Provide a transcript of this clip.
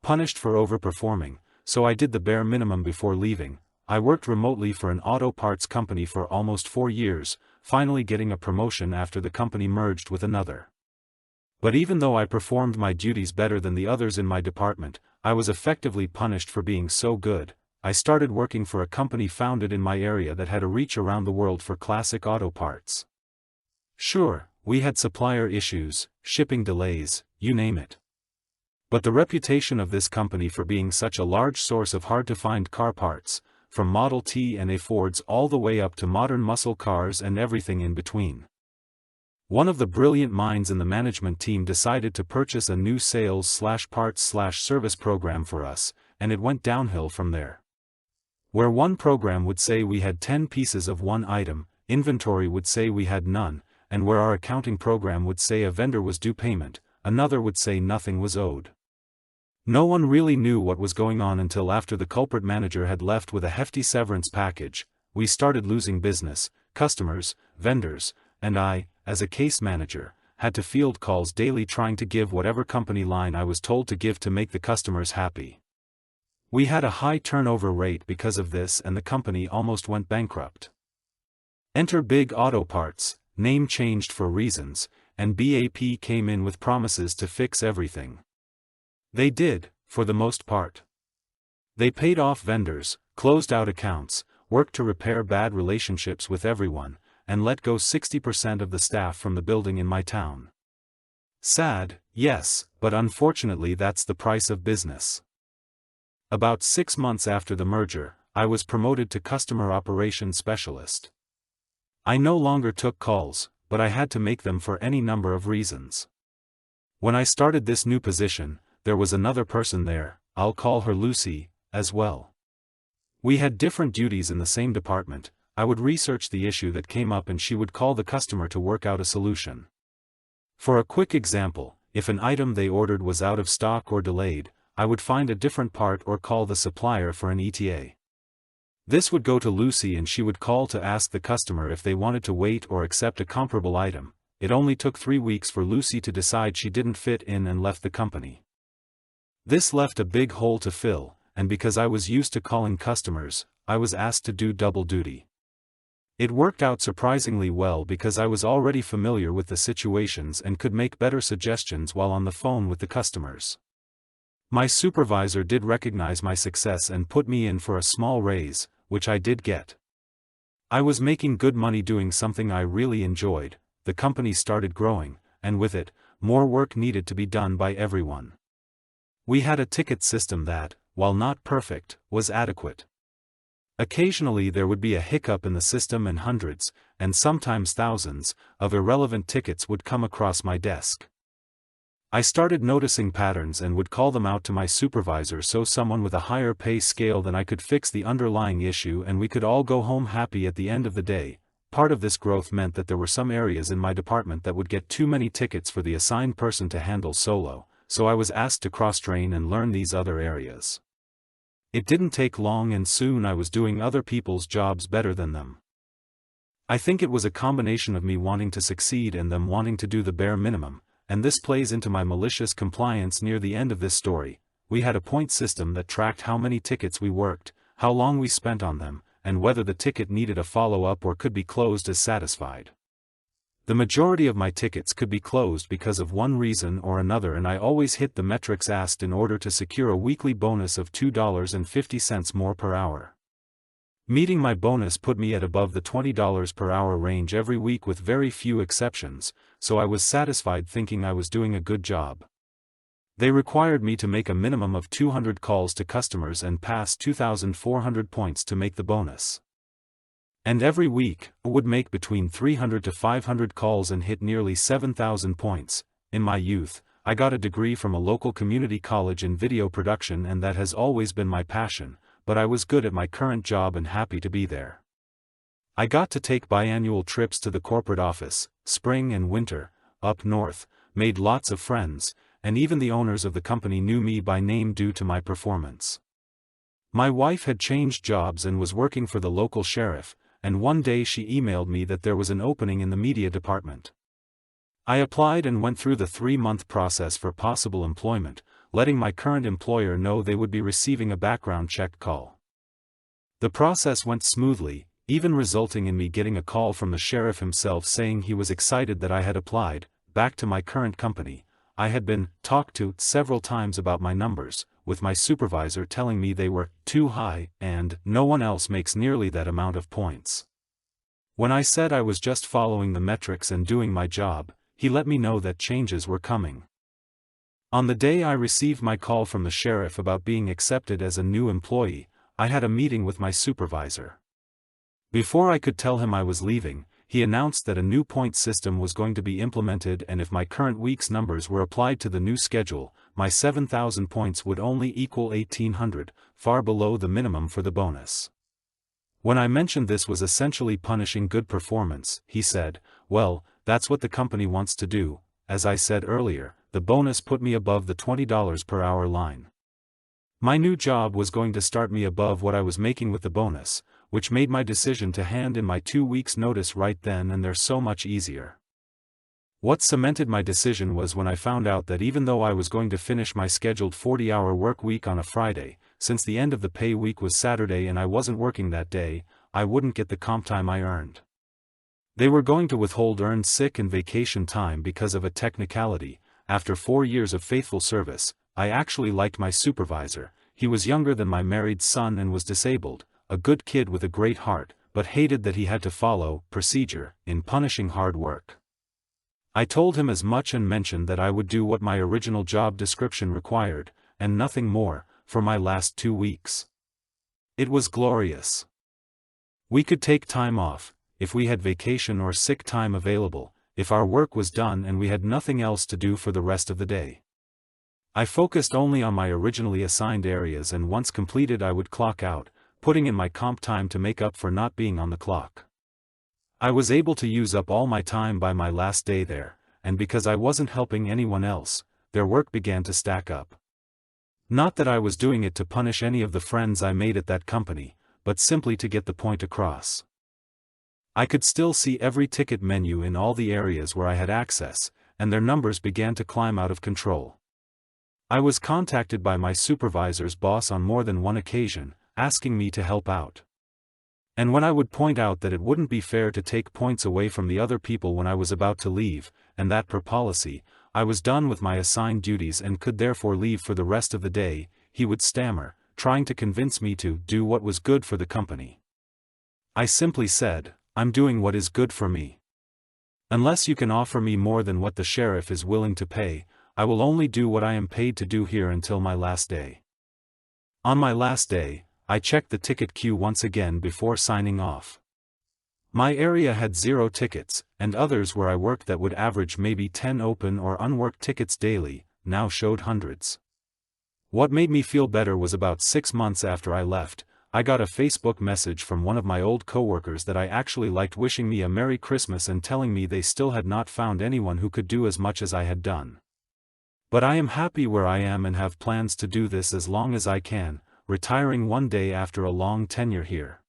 punished for overperforming, so I did the bare minimum before leaving. I worked remotely for an auto parts company for almost 4 years, finally getting a promotion after the company merged with another. But even though I performed my duties better than the others in my department, I was effectively punished for being so good. I started working for a company founded in my area that had a reach around the world for classic auto parts. Sure, we had supplier issues, shipping delays, you name it. But the reputation of this company for being such a large source of hard-to-find car parts, from Model T and A Fords all the way up to modern muscle cars and everything in between. One of the brilliant minds in the management team decided to purchase a new sales/parts/service program for us, and it went downhill from there. Where one program would say we had 10 pieces of one item, inventory would say we had none, and where our accounting program would say a vendor was due payment, another would say nothing was owed. No one really knew what was going on until after the culprit manager had left with a hefty severance package. We started losing business, customers, vendors, and I, as a case manager, had to field calls daily trying to give whatever company line I was told to give to make the customers happy. We had a high turnover rate because of this, and the company almost went bankrupt. Enter Big Auto Parts, name changed for reasons, and BAP came in with promises to fix everything. They did, for the most part. They paid off vendors, closed out accounts, worked to repair bad relationships with everyone, and let go 60% of the staff from the building in my town. Sad, yes, but unfortunately that's the price of business. About 6 months after the merger, I was promoted to Customer Operations Specialist. I no longer took calls, but I had to make them for any number of reasons. When I started this new position, there was another person there, I'll call her Lucy, as well. We had different duties in the same department. I would research the issue that came up and she would call the customer to work out a solution. For a quick example, if an item they ordered was out of stock or delayed, I would find a different part or call the supplier for an ETA. This would go to Lucy and she would call to ask the customer if they wanted to wait or accept a comparable item. It only took 3 weeks for Lucy to decide she didn't fit in and left the company. This left a big hole to fill, and because I was used to calling customers, I was asked to do double duty. It worked out surprisingly well because I was already familiar with the situations and could make better suggestions while on the phone with the customers. My supervisor did recognize my success and put me in for a small raise, which I did get. I was making good money doing something I really enjoyed. The company started growing, and with it, more work needed to be done by everyone. We had a ticket system that, while not perfect, was adequate. Occasionally there would be a hiccup in the system and hundreds, and sometimes thousands, of irrelevant tickets would come across my desk. I started noticing patterns and would call them out to my supervisor so someone with a higher pay scale than I could fix the underlying issue and we could all go home happy at the end of the day. Part of this growth meant that there were some areas in my department that would get too many tickets for the assigned person to handle solo, so I was asked to cross-train and learn these other areas. It didn't take long and soon I was doing other people's jobs better than them. I think it was a combination of me wanting to succeed and them wanting to do the bare minimum, and this plays into my malicious compliance near the end of this story. We had a point system that tracked how many tickets we worked, how long we spent on them, and whether the ticket needed a follow-up or could be closed as satisfied. The majority of my tickets could be closed because of one reason or another, and I always hit the metrics asked in order to secure a weekly bonus of $2.50 more per hour. Meeting my bonus put me at above the $20 per hour range every week with very few exceptions, so I was satisfied thinking I was doing a good job. They required me to make a minimum of 200 calls to customers and pass 2,400 points to make the bonus. And every week, I would make between 300 to 500 calls and hit nearly 7,000 points. In my youth, I got a degree from a local community college in video production, and that has always been my passion, but I was good at my current job and happy to be there. I got to take biannual trips to the corporate office, spring and winter, up north, made lots of friends, and even the owners of the company knew me by name due to my performance. My wife had changed jobs and was working for the local sheriff, and one day she emailed me that there was an opening in the media department. I applied and went through the 3-month process for possible employment, letting my current employer know they would be receiving a background check call. The process went smoothly, even resulting in me getting a call from the sheriff himself saying he was excited that I had applied back to my current company. I had been talked to several times about my numbers, with my supervisor telling me they were too high and no one else makes nearly that amount of points. When I said I was just following the metrics and doing my job, he let me know that changes were coming. On the day I received my call from the sheriff about being accepted as a new employee, I had a meeting with my supervisor. Before I could tell him I was leaving, he announced that a new point system was going to be implemented, and if my current week's numbers were applied to the new schedule, my 7,000 points would only equal 1,800, far below the minimum for the bonus. When I mentioned this was essentially punishing good performance, he said, "Well, that's what the company wants to do." As I said earlier, the bonus put me above the $20 per hour line. My new job was going to start me above what I was making with the bonus, which made my decision to hand in my 2 weeks' notice right then and there so much easier. What cemented my decision was when I found out that even though I was going to finish my scheduled 40-hour work week on a Friday, since the end of the pay week was Saturday and I wasn't working that day, I wouldn't get the comp time I earned. They were going to withhold earned sick and vacation time because of a technicality. After 4 years of faithful service, I actually liked my supervisor. He was younger than my married son and was disabled, a good kid with a great heart, but hated that he had to follow procedure in punishing hard work. I told him as much and mentioned that I would do what my original job description required, and nothing more, for my last 2 weeks. It was glorious. We could take time off, if we had vacation or sick time available, if our work was done and we had nothing else to do for the rest of the day. I focused only on my originally assigned areas, and once completed I would clock out, putting in my comp time to make up for not being on the clock. I was able to use up all my time by my last day there, and because I wasn't helping anyone else, their work began to stack up. Not that I was doing it to punish any of the friends I made at that company, but simply to get the point across. I could still see every ticket menu in all the areas where I had access, and their numbers began to climb out of control. I was contacted by my supervisor's boss on more than one occasion, asking me to help out. And when I would point out that it wouldn't be fair to take points away from the other people when I was about to leave, and that per policy, I was done with my assigned duties and could therefore leave for the rest of the day, he would stammer, trying to convince me to do what was good for the company. I simply said, "I'm doing what is good for me. Unless you can offer me more than what the sheriff is willing to pay, I will only do what I am paid to do here until my last day." On my last day, I checked the ticket queue once again before signing off. My area had 0 tickets, and others where I worked that would average maybe 10 open or unworked tickets daily, now showed hundreds. What made me feel better was about 6 months after I left, I got a Facebook message from one of my old coworkers that I actually liked, wishing me a Merry Christmas and telling me they still had not found anyone who could do as much as I had done. But I am happy where I am and have plans to do this as long as I can, retiring one day after a long tenure here.